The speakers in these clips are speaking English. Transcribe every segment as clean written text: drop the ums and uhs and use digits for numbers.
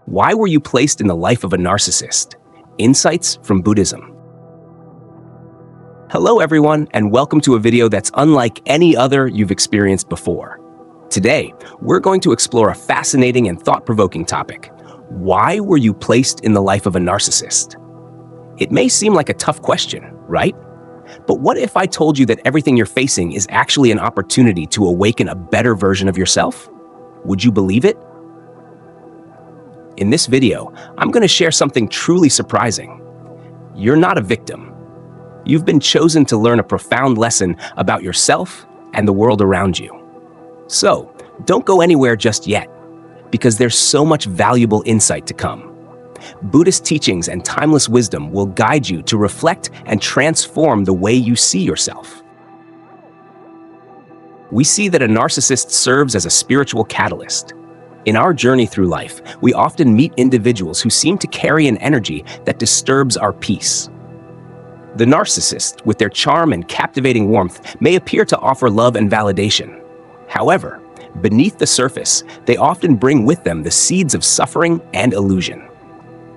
Why were you placed in the life of a narcissist? Insights from Buddhism. Hello everyone, and welcome to a video that's unlike any other you've experienced before. Today, we're going to explore a fascinating and thought-provoking topic. Why were you placed in the life of a narcissist? It may seem like a tough question, right? But what if I told you that everything you're facing is actually an opportunity to awaken a better version of yourself? Would you believe it? In this video, I'm going to share something truly surprising. You're not a victim. You've been chosen to learn a profound lesson about yourself and the world around you. So, don't go anywhere just yet, because there's so much valuable insight to come. Buddhist teachings and timeless wisdom will guide you to reflect and transform the way you see yourself. We see that a narcissist serves as a spiritual catalyst. In our journey through life, we often meet individuals who seem to carry an energy that disturbs our peace. The narcissist, with their charm and captivating warmth, may appear to offer love and validation. However, beneath the surface, they often bring with them the seeds of suffering and illusion.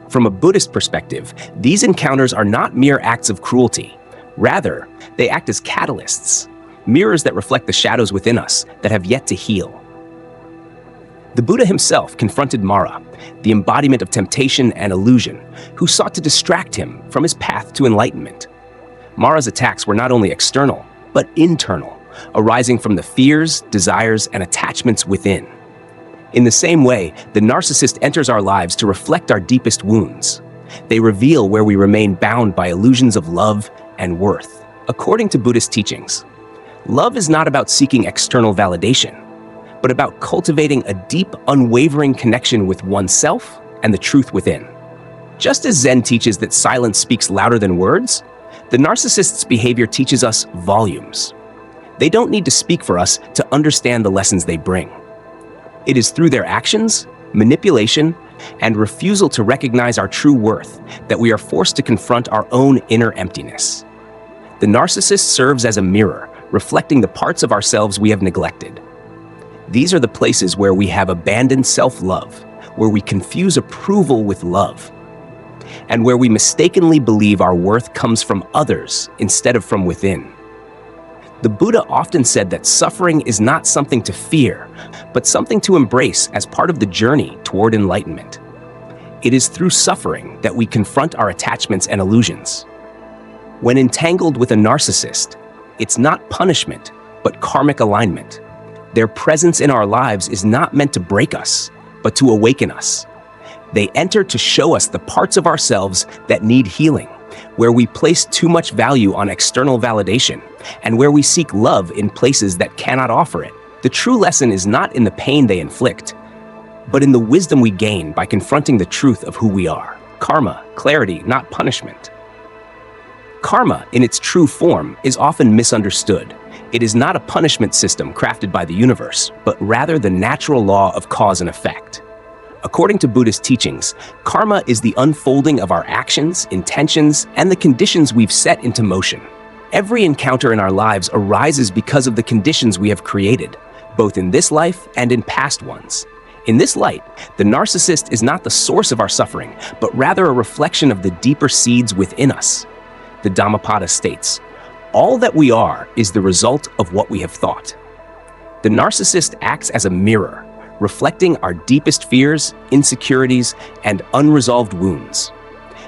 From a Buddhist perspective, these encounters are not mere acts of cruelty. Rather, they act as catalysts, mirrors that reflect the shadows within us that have yet to heal. The Buddha himself confronted Mara, the embodiment of temptation and illusion, who sought to distract him from his path to enlightenment. Mara's attacks were not only external, but internal, arising from the fears, desires, and attachments within. In the same way, the narcissist enters our lives to reflect our deepest wounds. They reveal where we remain bound by illusions of love and worth. According to Buddhist teachings, love is not about seeking external validation, but about cultivating a deep, unwavering connection with oneself and the truth within. Just as Zen teaches that silence speaks louder than words, the narcissist's behavior teaches us volumes. They don't need to speak for us to understand the lessons they bring. It is through their actions, manipulation, and refusal to recognize our true worth that we are forced to confront our own inner emptiness. The narcissist serves as a mirror, reflecting the parts of ourselves we have neglected. These are the places where we have abandoned self-love, where we confuse approval with love, and where we mistakenly believe our worth comes from others instead of from within. The Buddha often said that suffering is not something to fear, but something to embrace as part of the journey toward enlightenment. It is through suffering that we confront our attachments and illusions. When entangled with a narcissist, it's not punishment, but karmic alignment. Their presence in our lives is not meant to break us, but to awaken us. They enter to show us the parts of ourselves that need healing, where we place too much value on external validation, and where we seek love in places that cannot offer it. The true lesson is not in the pain they inflict, but in the wisdom we gain by confronting the truth of who we are. Karma, clarity, not punishment. Karma, in its true form, is often misunderstood. It is not a punishment system crafted by the universe, but rather the natural law of cause and effect. According to Buddhist teachings, karma is the unfolding of our actions, intentions, and the conditions we've set into motion. Every encounter in our lives arises because of the conditions we have created, both in this life and in past ones. In this light, the narcissist is not the source of our suffering, but rather a reflection of the deeper seeds within us. The Dhammapada states, "All that we are is the result of what we have thought." The narcissist acts as a mirror, reflecting our deepest fears, insecurities, and unresolved wounds.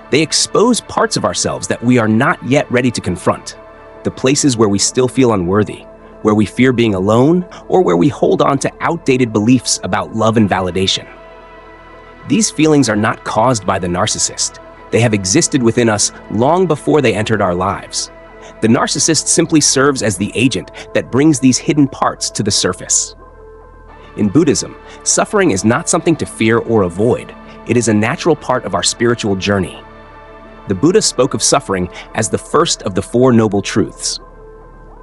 They expose parts of ourselves that we are not yet ready to confront, the places where we still feel unworthy, where we fear being alone, or where we hold on to outdated beliefs about love and validation. These feelings are not caused by the narcissist. They have existed within us long before they entered our lives. The narcissist simply serves as the agent that brings these hidden parts to the surface. In Buddhism, suffering is not something to fear or avoid. It is a natural part of our spiritual journey. The Buddha spoke of suffering as the first of the Four Noble Truths.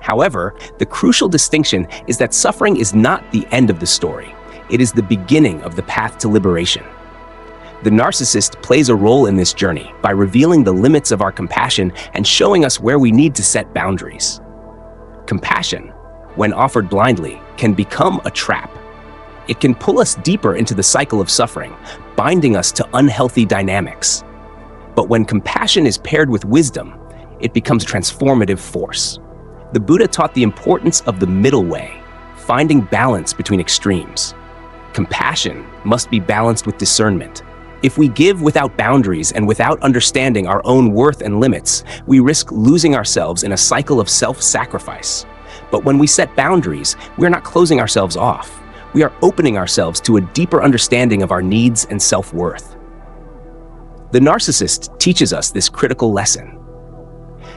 However, the crucial distinction is that suffering is not the end of the story. It is the beginning of the path to liberation. The narcissist plays a role in this journey by revealing the limits of our compassion and showing us where we need to set boundaries. Compassion, when offered blindly, can become a trap. It can pull us deeper into the cycle of suffering, binding us to unhealthy dynamics. But when compassion is paired with wisdom, it becomes a transformative force. The Buddha taught the importance of the middle way, finding balance between extremes. Compassion must be balanced with discernment. If we give without boundaries and without understanding our own worth and limits, we risk losing ourselves in a cycle of self-sacrifice. But when we set boundaries, we're not closing ourselves off. We are opening ourselves to a deeper understanding of our needs and self-worth. The narcissist teaches us this critical lesson.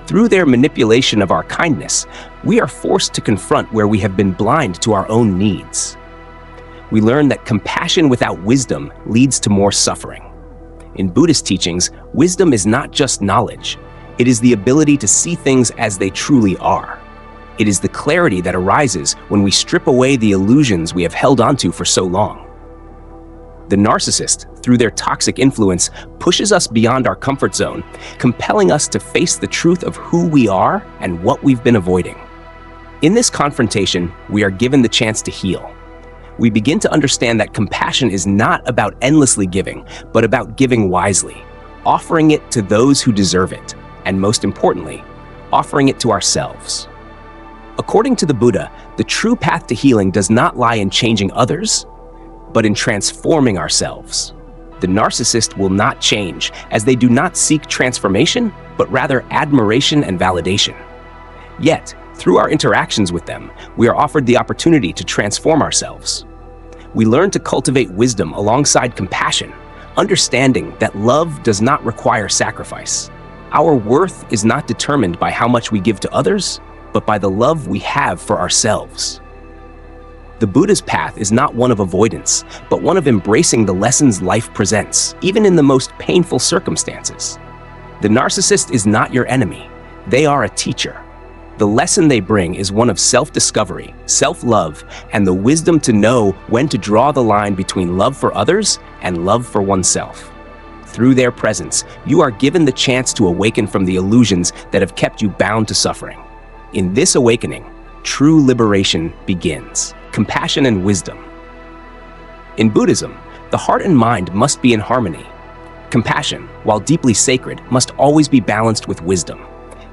Through their manipulation of our kindness, we are forced to confront where we have been blind to our own needs. We learn that compassion without wisdom leads to more suffering. In Buddhist teachings, wisdom is not just knowledge. It is the ability to see things as they truly are. It is the clarity that arises when we strip away the illusions we have held onto for so long. The narcissist, through their toxic influence, pushes us beyond our comfort zone, compelling us to face the truth of who we are and what we've been avoiding. In this confrontation, we are given the chance to heal. We begin to understand that compassion is not about endlessly giving, but about giving wisely, offering it to those who deserve it, and most importantly, offering it to ourselves. According to the Buddha, the true path to healing does not lie in changing others, but in transforming ourselves. The narcissist will not change, as they do not seek transformation, but rather admiration and validation. Yet, through our interactions with them, we are offered the opportunity to transform ourselves. We learn to cultivate wisdom alongside compassion, understanding that love does not require sacrifice. Our worth is not determined by how much we give to others, but by the love we have for ourselves. The Buddha's path is not one of avoidance, but one of embracing the lessons life presents, even in the most painful circumstances. The narcissist is not your enemy. They are a teacher. The lesson they bring is one of self-discovery, self-love, and the wisdom to know when to draw the line between love for others and love for oneself. Through their presence, you are given the chance to awaken from the illusions that have kept you bound to suffering. In this awakening, true liberation begins. Compassion and wisdom. In Buddhism, the heart and mind must be in harmony. Compassion, while deeply sacred, must always be balanced with wisdom.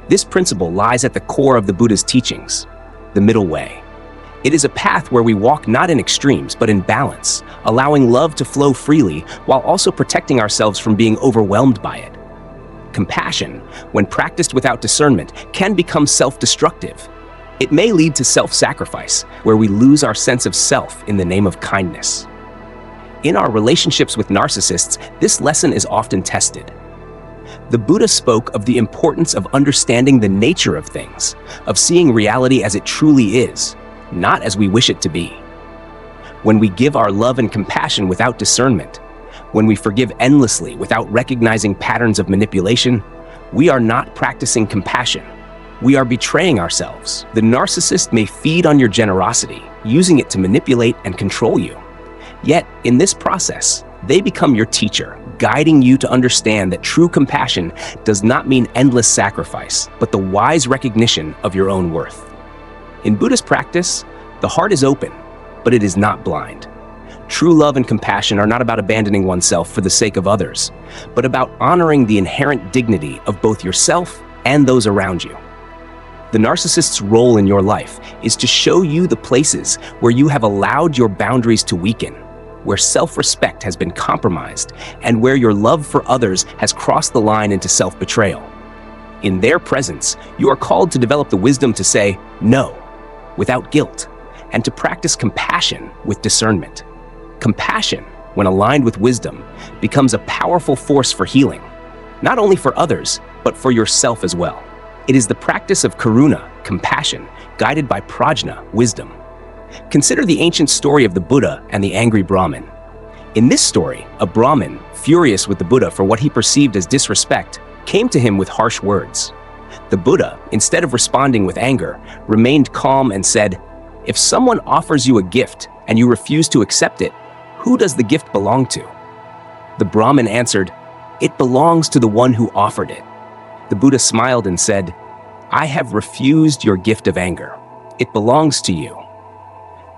This principle lies at the core of the Buddha's teachings, the middle way. It is a path where we walk not in extremes, but in balance, allowing love to flow freely while also protecting ourselves from being overwhelmed by it. Compassion, when practiced without discernment, can become self-destructive. It may lead to self-sacrifice, where we lose our sense of self in the name of kindness. In our relationships with narcissists, this lesson is often tested. The Buddha spoke of the importance of understanding the nature of things, of seeing reality as it truly is, not as we wish it to be. When we give our love and compassion without discernment, when we forgive endlessly without recognizing patterns of manipulation, we are not practicing compassion. We are betraying ourselves. The narcissist may feed on your generosity, using it to manipulate and control you. Yet, in this process, they become your teacher, guiding you to understand that true compassion does not mean endless sacrifice, but the wise recognition of your own worth. In Buddhist practice, the heart is open, but it is not blind. True love and compassion are not about abandoning oneself for the sake of others, but about honoring the inherent dignity of both yourself and those around you. The narcissist's role in your life is to show you the places where you have allowed your boundaries to weaken, where self-respect has been compromised, and where your love for others has crossed the line into self-betrayal. In their presence, you are called to develop the wisdom to say no, without guilt, and to practice compassion with discernment. Compassion, when aligned with wisdom, becomes a powerful force for healing, not only for others, but for yourself as well. It is the practice of karuna, compassion, guided by prajna, wisdom. Consider the ancient story of the Buddha and the angry Brahmin. In this story, a Brahmin, furious with the Buddha for what he perceived as disrespect, came to him with harsh words. The Buddha, instead of responding with anger, remained calm and said, "If someone offers you a gift and you refuse to accept it, who does the gift belong to?" The Brahmin answered, "It belongs to the one who offered it." The Buddha smiled and said, "I have refused your gift of anger. It belongs to you."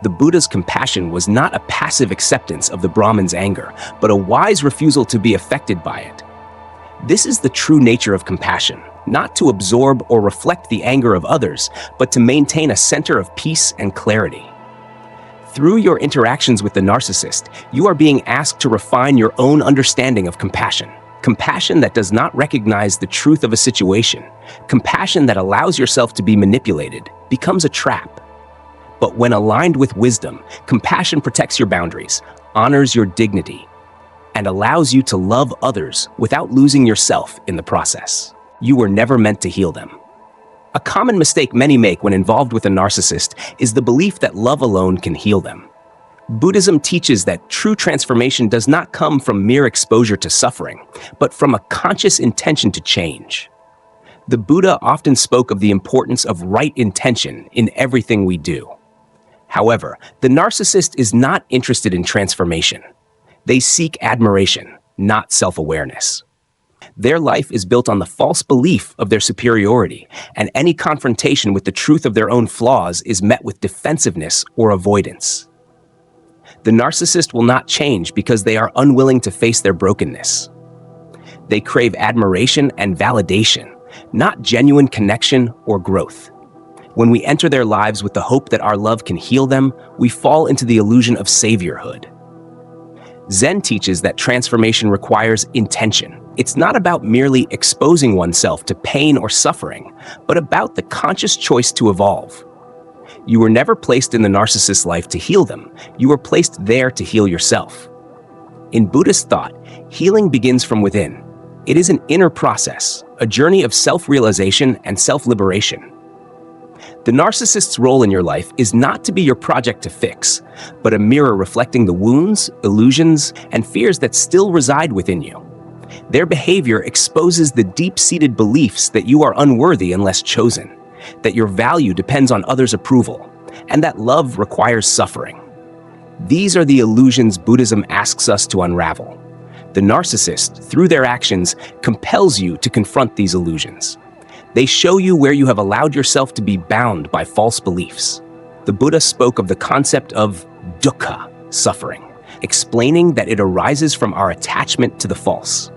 The Buddha's compassion was not a passive acceptance of the Brahmin's anger, but a wise refusal to be affected by it. This is the true nature of compassion, not to absorb or reflect the anger of others, but to maintain a center of peace and clarity. Through your interactions with the narcissist, you are being asked to refine your own understanding of compassion. Compassion that does not recognize the truth of a situation, compassion that allows yourself to be manipulated, becomes a trap. But when aligned with wisdom, compassion protects your boundaries, honors your dignity, and allows you to love others without losing yourself in the process. You were never meant to heal them. A common mistake many make when involved with a narcissist is the belief that love alone can heal them. Buddhism teaches that true transformation does not come from mere exposure to suffering, but from a conscious intention to change. The Buddha often spoke of the importance of right intention in everything we do. However, the narcissist is not interested in transformation. They seek admiration, not self-awareness. Their life is built on the false belief of their superiority, and any confrontation with the truth of their own flaws is met with defensiveness or avoidance. The narcissist will not change because they are unwilling to face their brokenness. They crave admiration and validation, not genuine connection or growth. When we enter their lives with the hope that our love can heal them, we fall into the illusion of saviorhood. Zen teaches that transformation requires intention. It's not about merely exposing oneself to pain or suffering, but about the conscious choice to evolve. You were never placed in the narcissist's life to heal them. You were placed there to heal yourself. In Buddhist thought, healing begins from within. It is an inner process, a journey of self-realization and self-liberation. The narcissist's role in your life is not to be your project to fix, but a mirror reflecting the wounds, illusions, and fears that still reside within you. Their behavior exposes the deep-seated beliefs that you are unworthy unless chosen, that your value depends on others' approval, and that love requires suffering. These are the illusions Buddhism asks us to unravel. The narcissist, through their actions, compels you to confront these illusions. They show you where you have allowed yourself to be bound by false beliefs. The Buddha spoke of the concept of dukkha, suffering, explaining that it arises from our attachment to the false.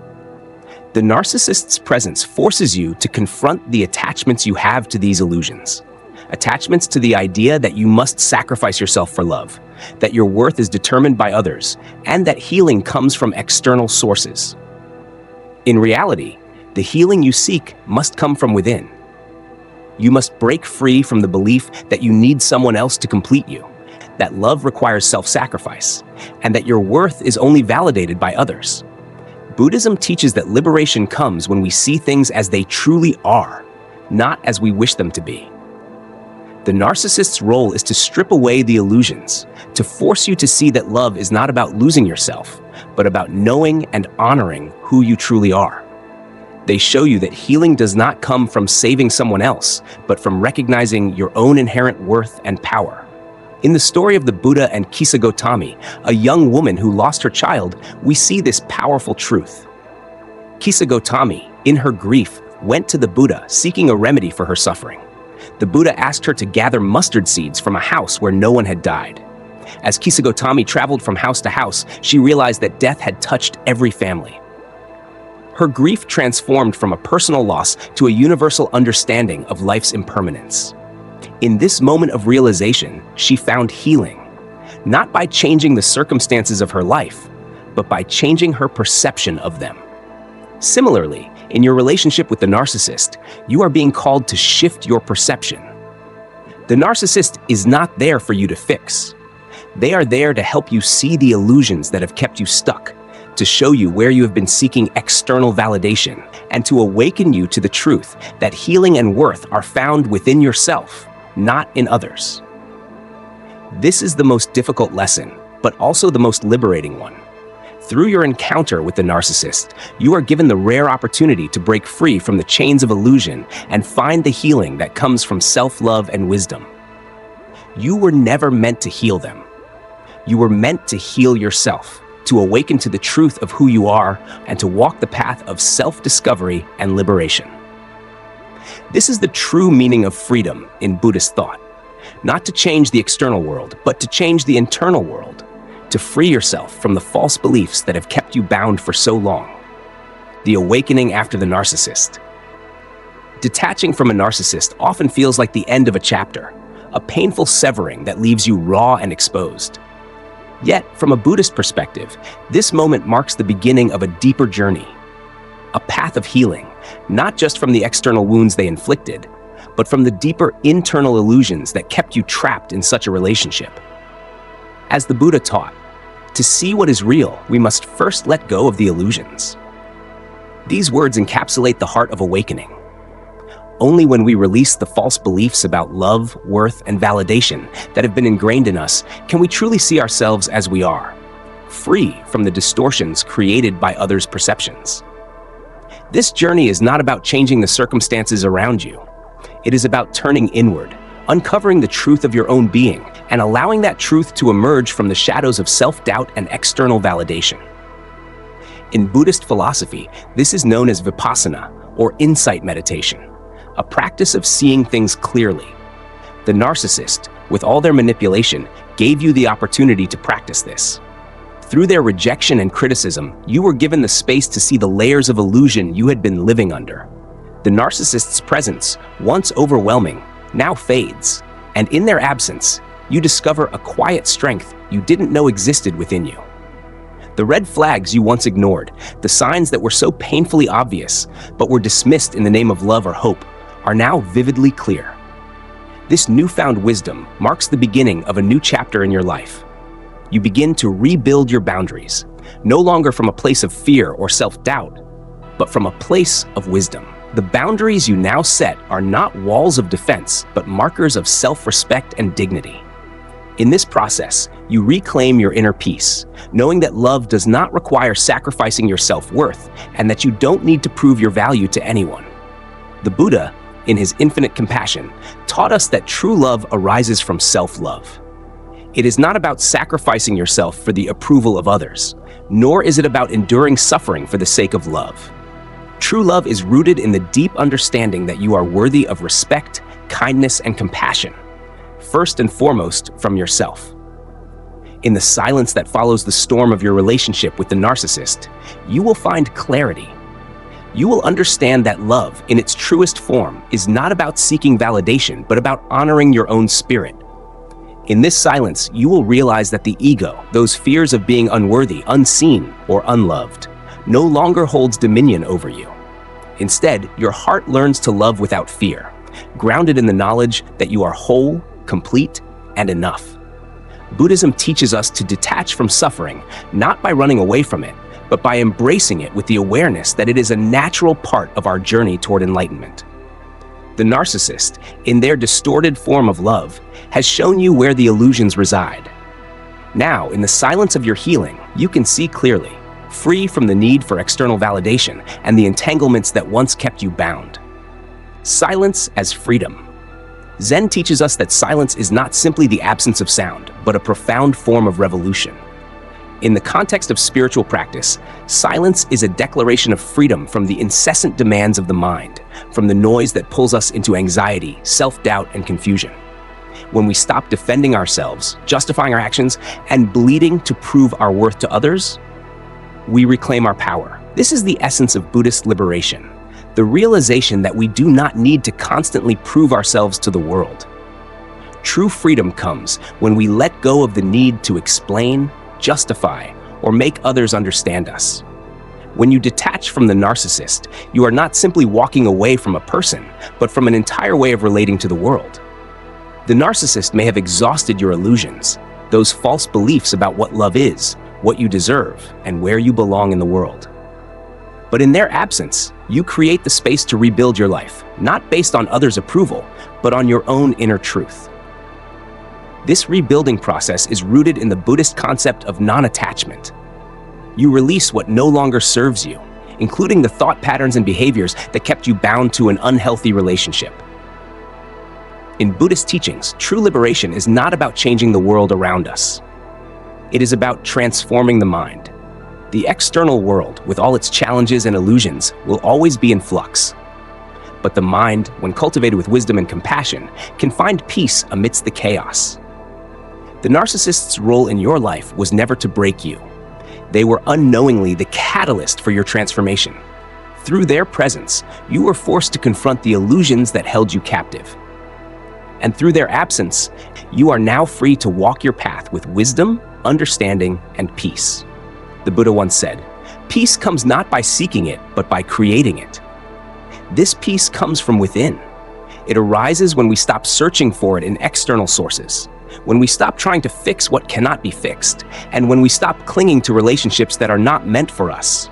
The narcissist's presence forces you to confront the attachments you have to these illusions. Attachments to the idea that you must sacrifice yourself for love, that your worth is determined by others, and that healing comes from external sources. In reality, the healing you seek must come from within. You must break free from the belief that you need someone else to complete you, that love requires self-sacrifice, and that your worth is only validated by others. Buddhism teaches that liberation comes when we see things as they truly are, not as we wish them to be. The narcissist's role is to strip away the illusions, to force you to see that love is not about losing yourself, but about knowing and honoring who you truly are. They show you that healing does not come from saving someone else, but from recognizing your own inherent worth and power. In the story of the Buddha and Kisagotami, a young woman who lost her child, we see this powerful truth. Kisagotami, in her grief, went to the Buddha seeking a remedy for her suffering. The Buddha asked her to gather mustard seeds from a house where no one had died. As Kisagotami traveled from house to house, she realized that death had touched every family. Her grief transformed from a personal loss to a universal understanding of life's impermanence. In this moment of realization, she found healing, not by changing the circumstances of her life, but by changing her perception of them. Similarly, in your relationship with the narcissist, you are being called to shift your perception. The narcissist is not there for you to fix. They are there to help you see the illusions that have kept you stuck, to show you where you have been seeking external validation, and to awaken you to the truth that healing and worth are found within yourself, not in others. This is the most difficult lesson, but also the most liberating one. Through your encounter with the narcissist, you are given the rare opportunity to break free from the chains of illusion and find the healing that comes from self-love and wisdom. You were never meant to heal them. You were meant to heal yourself, to awaken to the truth of who you are, and to walk the path of self-discovery and liberation. This is the true meaning of freedom in Buddhist thought. not to change the external world, but to change the internal world, to free yourself from the false beliefs that have kept you bound for so long. The awakening after the narcissist. Detaching from a narcissist often feels like the end of a chapter, a painful severing that leaves you raw and exposed. Yet, from a Buddhist perspective, this moment marks the beginning of a deeper journey, a path of healing, not just from the external wounds they inflicted, but from the deeper internal illusions that kept you trapped in such a relationship. As the Buddha taught, to see what is real, we must first let go of the illusions. These words encapsulate the heart of awakening. Only when we release the false beliefs about love, worth, and validation that have been ingrained in us can we truly see ourselves as we are, free from the distortions created by others' perceptions. This journey is not about changing the circumstances around you. It is about turning inward, uncovering the truth of your own being, and allowing that truth to emerge from the shadows of self-doubt and external validation. In Buddhist philosophy, this is known as vipassana, or insight meditation, a practice of seeing things clearly. The narcissist, with all their manipulation, gave you the opportunity to practice this. Through their rejection and criticism, you were given the space to see the layers of illusion you had been living under. The narcissist's presence, once overwhelming, now fades, and in their absence, you discover a quiet strength you didn't know existed within you. The red flags you once ignored, the signs that were so painfully obvious, but were dismissed in the name of love or hope, are now vividly clear. This newfound wisdom marks the beginning of a new chapter in your life. You begin to rebuild your boundaries, no longer from a place of fear or self-doubt, but from a place of wisdom. The boundaries you now set are not walls of defense, but markers of self-respect and dignity. In this process, you reclaim your inner peace, knowing that love does not require sacrificing your self-worth and that you don't need to prove your value to anyone. The Buddha, in his infinite compassion, taught us that true love arises from self-love. It is not about sacrificing yourself for the approval of others, nor is it about enduring suffering for the sake of love. True love is rooted in the deep understanding that you are worthy of respect, kindness, and compassion, first and foremost from yourself. In the silence that follows the storm of your relationship with the narcissist, you will find clarity. You will understand that love, in its truest form, is not about seeking validation, but about honoring your own spirit. In this silence, you will realize that the ego, those fears of being unworthy, unseen, or unloved, no longer holds dominion over you. Instead, your heart learns to love without fear, grounded in the knowledge that you are whole, complete, and enough. Buddhism teaches us to detach from suffering, not by running away from it, but by embracing it with the awareness that it is a natural part of our journey toward enlightenment. The narcissist, in their distorted form of love, has shown you where the illusions reside. Now, in the silence of your healing, you can see clearly, free from the need for external validation and the entanglements that once kept you bound. Silence as freedom. Zen teaches us that silence is not simply the absence of sound, but a profound form of revolution. In the context of spiritual practice, silence is a declaration of freedom from the incessant demands of the mind, from the noise that pulls us into anxiety, self-doubt, and confusion. When we stop defending ourselves, justifying our actions, and bleeding to prove our worth to others, we reclaim our power. This is the essence of Buddhist liberation, the realization that we do not need to constantly prove ourselves to the world. True freedom comes when we let go of the need to explain, justify, or make others understand us. When you detach from the narcissist, you are not simply walking away from a person, but from an entire way of relating to the world. The narcissist may have exhausted your illusions, those false beliefs about what love is, what you deserve, and where you belong in the world. But in their absence, you create the space to rebuild your life, not based on others' approval, but on your own inner truth. This rebuilding process is rooted in the Buddhist concept of non-attachment. You release what no longer serves you, including the thought patterns and behaviors that kept you bound to an unhealthy relationship. In Buddhist teachings, true liberation is not about changing the world around us. It is about transforming the mind. The external world, with all its challenges and illusions, will always be in flux. But the mind, when cultivated with wisdom and compassion, can find peace amidst the chaos. The narcissist's role in your life was never to break you. They were unknowingly the catalyst for your transformation. Through their presence, you were forced to confront the illusions that held you captive. And through their absence, you are now free to walk your path with wisdom, understanding, and peace. The Buddha once said, "Peace comes not by seeking it, but by creating it." This peace comes from within. It arises when we stop searching for it in external sources, when we stop trying to fix what cannot be fixed, and when we stop clinging to relationships that are not meant for us.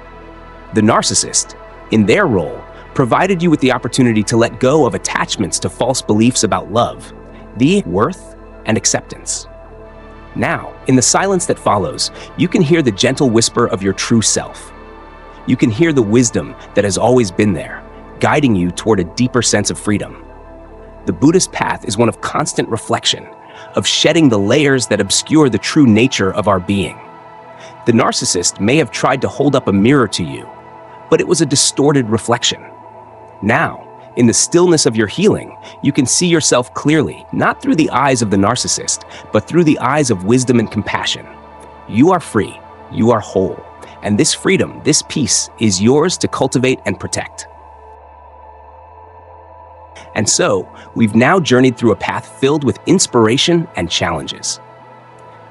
The narcissist, in their role, provided you with the opportunity to let go of attachments to false beliefs about love, worth, and acceptance. Now, in the silence that follows, you can hear the gentle whisper of your true self. You can hear the wisdom that has always been there, guiding you toward a deeper sense of freedom. The Buddhist path is one of constant reflection, of shedding the layers that obscure the true nature of our being. The narcissist may have tried to hold up a mirror to you, but it was a distorted reflection. Now, in the stillness of your healing, you can see yourself clearly, not through the eyes of the narcissist, but through the eyes of wisdom and compassion. You are free, you are whole, and this freedom, this peace, is yours to cultivate and protect. And so, we've now journeyed through a path filled with inspiration and challenges.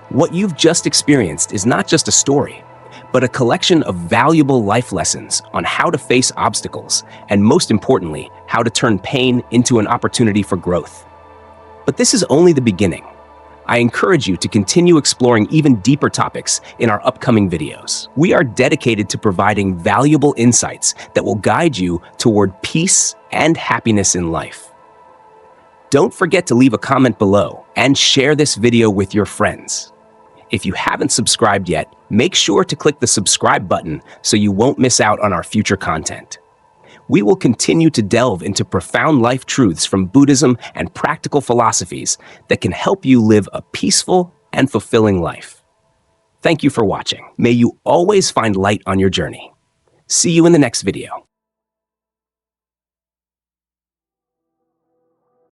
What you've just experienced is not just a story, but a collection of valuable life lessons on how to face obstacles, and most importantly, how to turn pain into an opportunity for growth. But this is only the beginning. I encourage you to continue exploring even deeper topics in our upcoming videos. We are dedicated to providing valuable insights that will guide you toward peace and happiness in life. Don't forget to leave a comment below and share this video with your friends. If you haven't subscribed yet, make sure to click the subscribe button so you won't miss out on our future content. We will continue to delve into profound life truths from Buddhism and practical philosophies that can help you live a peaceful and fulfilling life. Thank you for watching. May you always find light on your journey. See you in the next video.